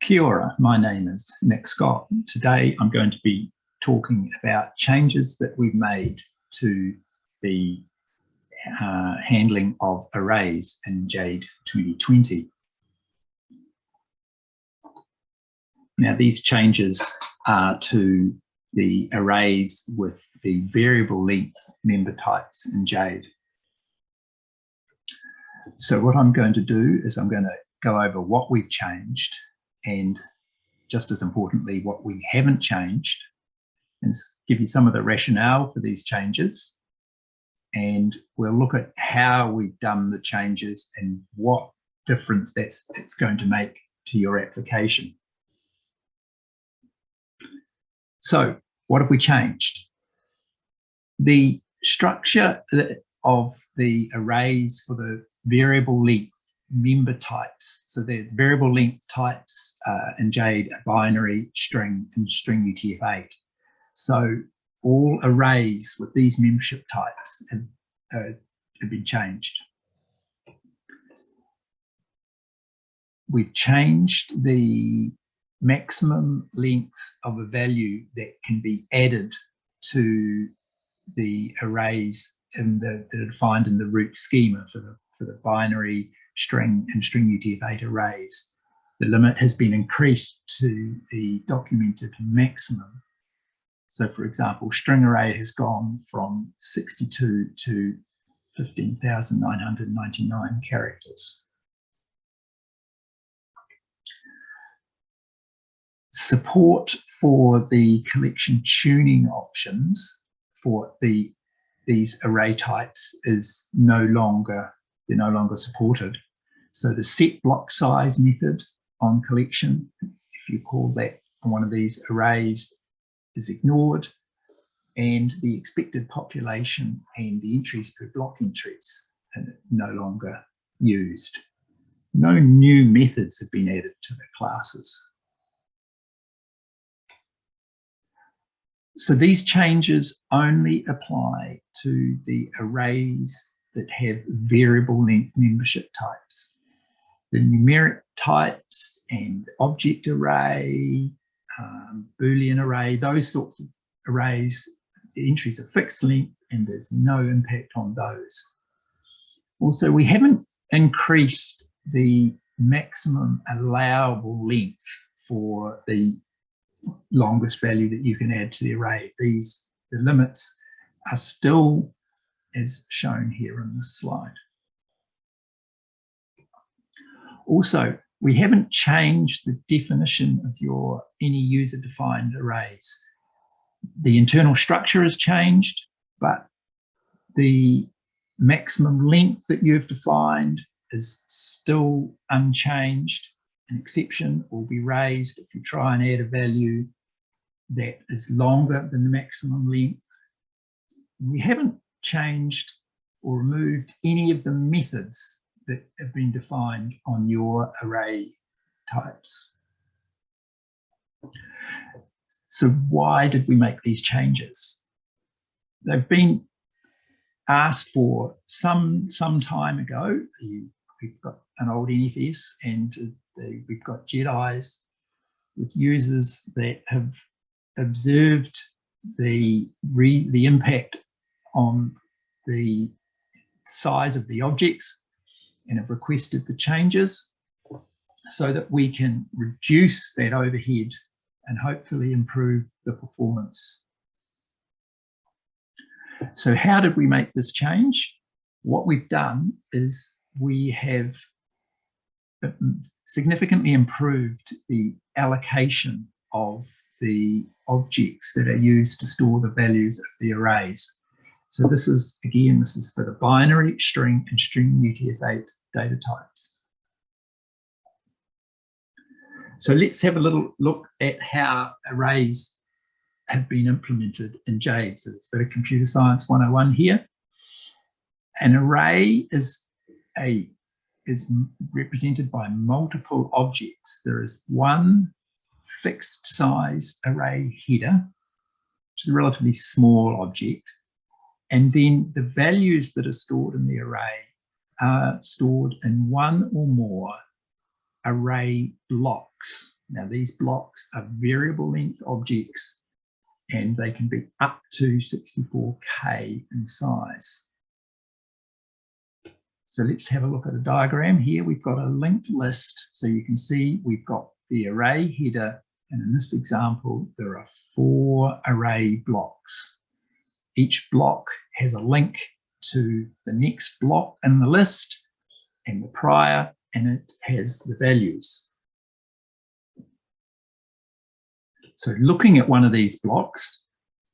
Kia ora, my name is Nick Scott. Today I'm going to be talking about changes that we've made to the handling of arrays in JADE 2020. Now these changes are to the arrays with the variable length member types in JADE. So what I'm going to do is I'm going to go over what we've changed and, just as importantly, what we haven't changed, and give you some of the rationale for these changes. And we'll look at how we've done the changes and what difference it's going to make to your application. So what have we changed? The structure of the arrays for the variable length member types. So the variable length types in JADE are binary, string, and string UTF-8. So all arrays with these membership types have been changed. We've changed the maximum length of a value that can be added to the arrays that are defined in the root schema for the binary, string, and string UTF-8 arrays. The limit has been increased to the documented maximum. So, for example, string array has gone from 62 to 15,999 characters. Support for the collection tuning options for these array types is no longer supported. So the set block size method on collection, if you call that one of these arrays, is ignored, and the expected population and the entries per block entries are no longer used. No new methods have been added to the classes. So these changes only apply to the arrays that have variable length membership types. The numeric types and object array, Boolean array, those sorts of arrays, the entries are fixed length and there's no impact on those. Also, we haven't increased the maximum allowable length for the longest value that you can add to the array. The limits are still as shown here in this slide. Also, we haven't changed the definition of any user-defined arrays. The internal structure has changed, but the maximum length that you've defined is still unchanged. An exception will be raised if you try and add a value that is longer than the maximum length. We haven't changed or removed any of the methods that have been defined on your array types. So why did we make these changes? They've been asked for some time ago. We've got an old NFS and we've got JEDIs with users that have observed the impact on the size of the objects and have requested the changes so that we can reduce that overhead and hopefully improve the performance. So how did we make this change? What we've done is we have significantly improved the allocation of the objects that are used to store the values of the arrays. So this is for the binary, string, and string UTF-8 data types. So let's have a little look at how arrays have been implemented in JADE. So it's a bit of computer science 101 here. An array is represented by multiple objects. There is one fixed size array header, which is a relatively small object. And then the values that are stored in the array are stored in one or more array blocks. Now, these blocks are variable length objects and they can be up to 64K in size. So let's have a look at a diagram here. We've got a linked list. So you can see we've got the array header, and in this example, there are 4 array blocks. Each block has a link to the next block in the list and the prior, and it has the values. So looking at one of these blocks,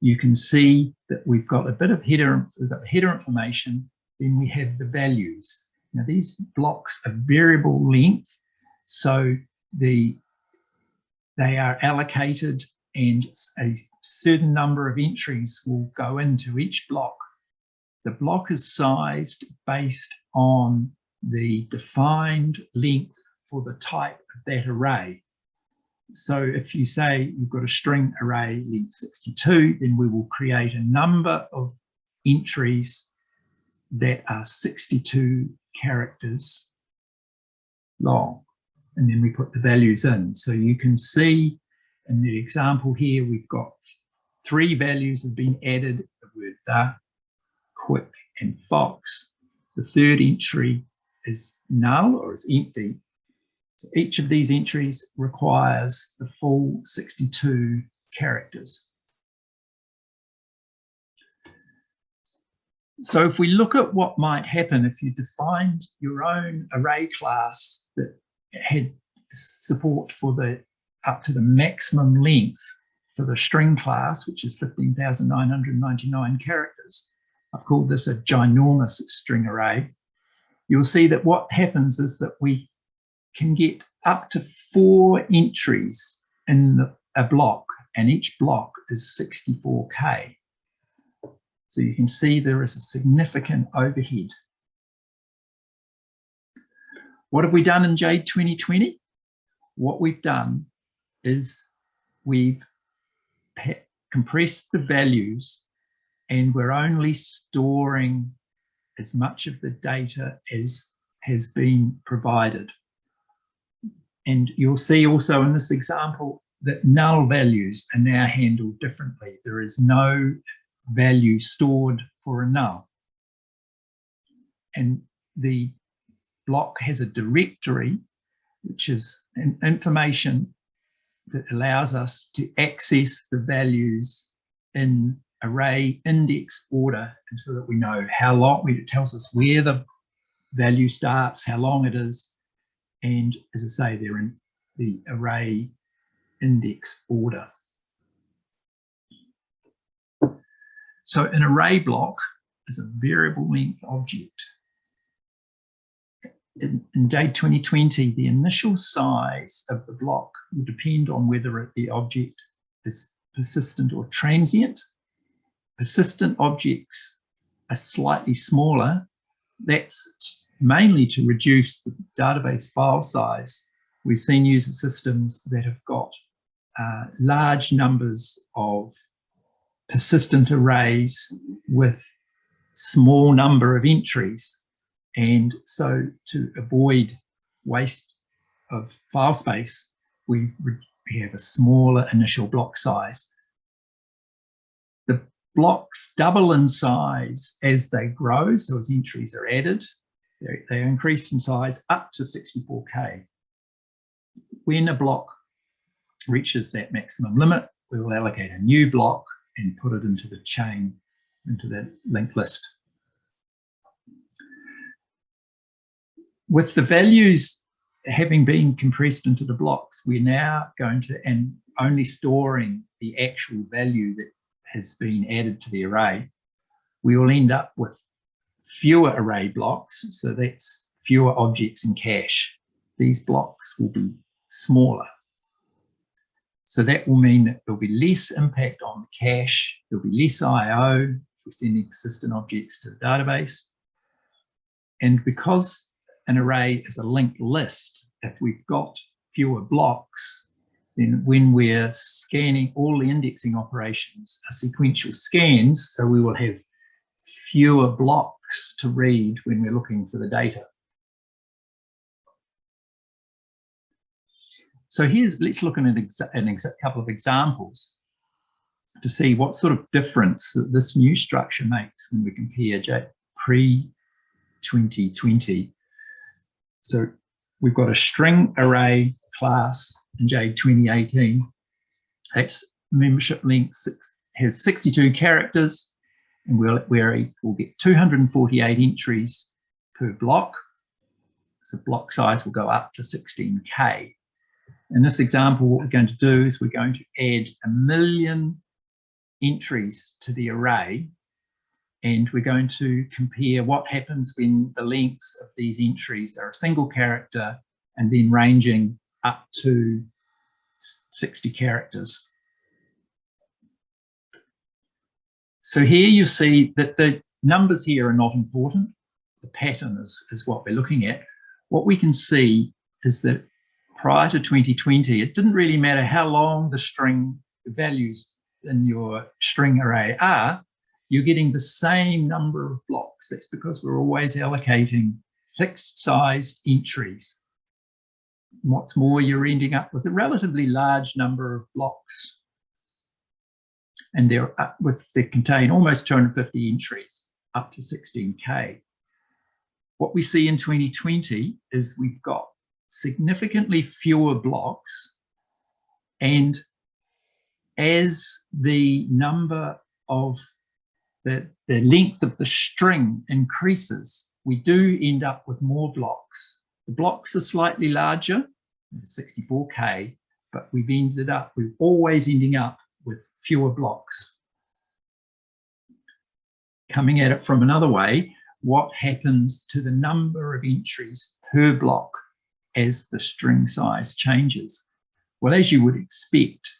you can see that we've got a bit of header information, then we have the values. Now these blocks are variable length, so they are allocated and a certain number of entries will go into each block. The block is sized based on the defined length for the type of that array. So if you say you've got a string array length 62, then we will create a number of entries that are 62 characters long. And then we put the values in. So you can see in the example here, we've got 3 values have been added, the word the, quick, and fox. The third entry is null or is empty. So each of these entries requires the full 62 characters. So if we look at what might happen if you defined your own array class that had support for the up to the maximum length for the string class, which is 15,999 characters. I've called this a ginormous string array. You'll see that what happens is that we can get up to 4 entries in a block, and each block is 64K. So you can see there is a significant overhead. What have we done in JADE 2020? What we've done is we've compressed the values, and we're only storing as much of the data as has been provided. And you'll see also in this example that null values are now handled differently. There is no value stored for a null. And the block has a directory, which is information that allows us to access the values in array index order, and so that we know how long, it tells us where the value starts, how long it is, and as I say, they're in the array index order. So an array block is a variable length object. In JADE 2020, the initial size of the block will depend on whether the object is persistent or transient. Persistent objects are slightly smaller. That's mainly to reduce the database file size. We've seen user systems that have got large numbers of persistent arrays with small number of entries. And so to avoid waste of file space, we have a smaller initial block size. The blocks double in size as they grow, so as entries are added, they increase in size up to 64K. When a block reaches that maximum limit, we will allocate a new block and put it into the chain, into the linked list. With the values having been compressed into the blocks, we're now going to, and only storing the actual value that has been added to the array, we will end up with fewer array blocks. So that's fewer objects in cache. These blocks will be smaller. So that will mean that there'll be less impact on the cache, there'll be less I/O if we're sending persistent objects to the database. And because an array is a linked list, if we've got fewer blocks, then when we're scanning, all the indexing operations are sequential scans, so we will have fewer blocks to read when we're looking for the data. So let's look at a couple of examples to see what sort of difference that this new structure makes when we compare JADE pre-2020. So we've got a string array class in JADE 2018. That's membership length has 62 characters, and we'll get 248 entries per block. So block size will go up to 16K. In this example, what we're going to do is we're going to add 1 million entries to the array, and we're going to compare what happens when the lengths of these entries are a single character and then ranging up to 60 characters. So here you see that the numbers here are not important. The pattern is what we're looking at. What we can see is that prior to 2020, it didn't really matter how long the string values in your string array are, you're getting the same number of blocks. That's because we're always allocating fixed sized entries. What's more, you're ending up with a relatively large number of blocks, and they contain almost 250 entries up to 16K. What we see in 2020 is we've got significantly fewer blocks, and as the number of the length of the string increases, we do end up with more blocks. The blocks are slightly larger, 64K, but we're always ending up with fewer blocks. Coming at it from another way, what happens to the number of entries per block as the string size changes? Well, as you would expect,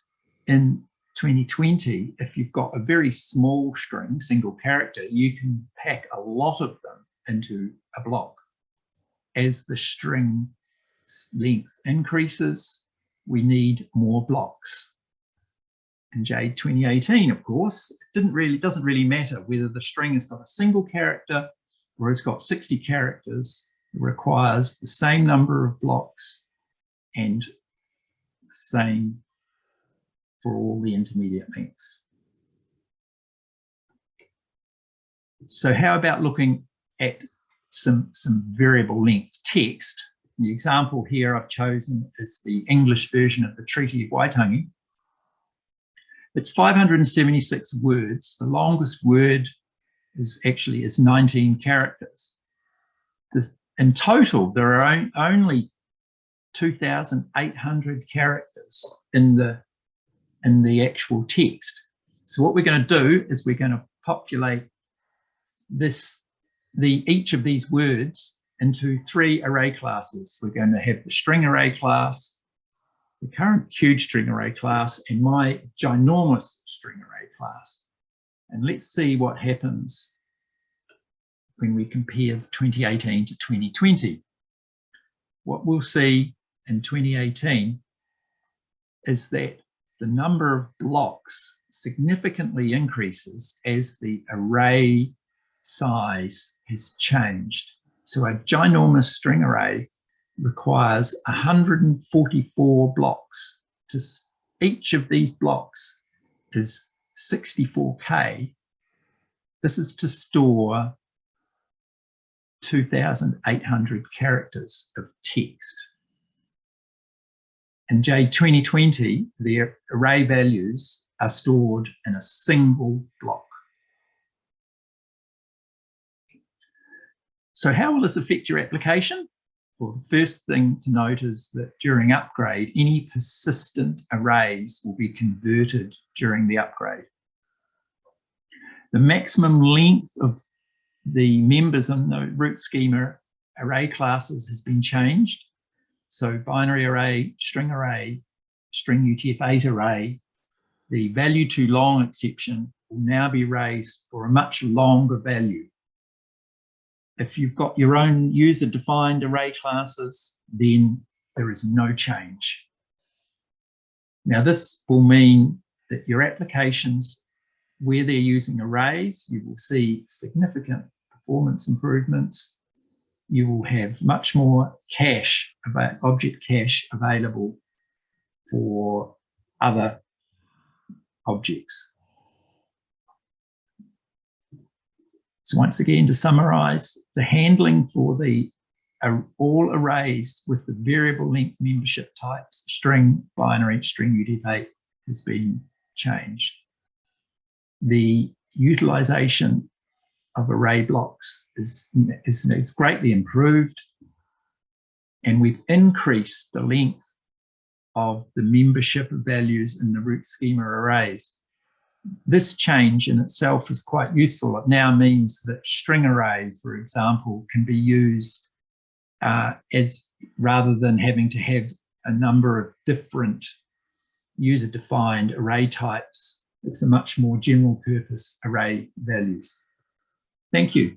in 2020, if you've got a very small string, single character, you can pack a lot of them into a block. As the string length increases, we need more blocks. In JADE 2018, of course, it doesn't really matter whether the string has got a single character or it's got 60 characters. It requires the same number of blocks and the same for all the intermediate lengths. So how about looking at some variable length text? The example here I've chosen is the English version of the Treaty of Waitangi. It's 576 words. The longest word is 19 characters. In total, there are only 2,800 characters in the actual text. So what we're going to do is we're going to populate each of these words into 3 array classes. We're going to have the string array class, the current huge string array class, and my ginormous string array class. And let's see what happens when we compare 2018 to 2020. What we'll see in 2018 is that the number of blocks significantly increases as the array size has changed. So a ginormous string array requires 144 blocks. Each of these blocks is 64K. This is to store 2,800 characters of text. In JADE 2020, the array values are stored in a single block. So how will this affect your application? Well, the first thing to note is that during upgrade, any persistent arrays will be converted during the upgrade. The maximum length of the members in the root schema array classes has been changed. So binary array, string UTF-8 array, the value too long exception will now be raised for a much longer value. If you've got your own user-defined array classes, then there is no change. Now, this will mean that your applications, where they're using arrays, you will see significant performance improvements. You will have much more cache, object cache available for other objects. So once again, to summarize, the handling for the all arrays with the variable length membership types, string, binary, string UTF-8, has been changed. The utilization of array blocks is greatly improved, and we've increased the length of the membership values in the root schema arrays. This change in itself is quite useful. It now means that string array, for example, can be used as rather than having to have a number of different user-defined array types. It's a much more general purpose array values. Thank you.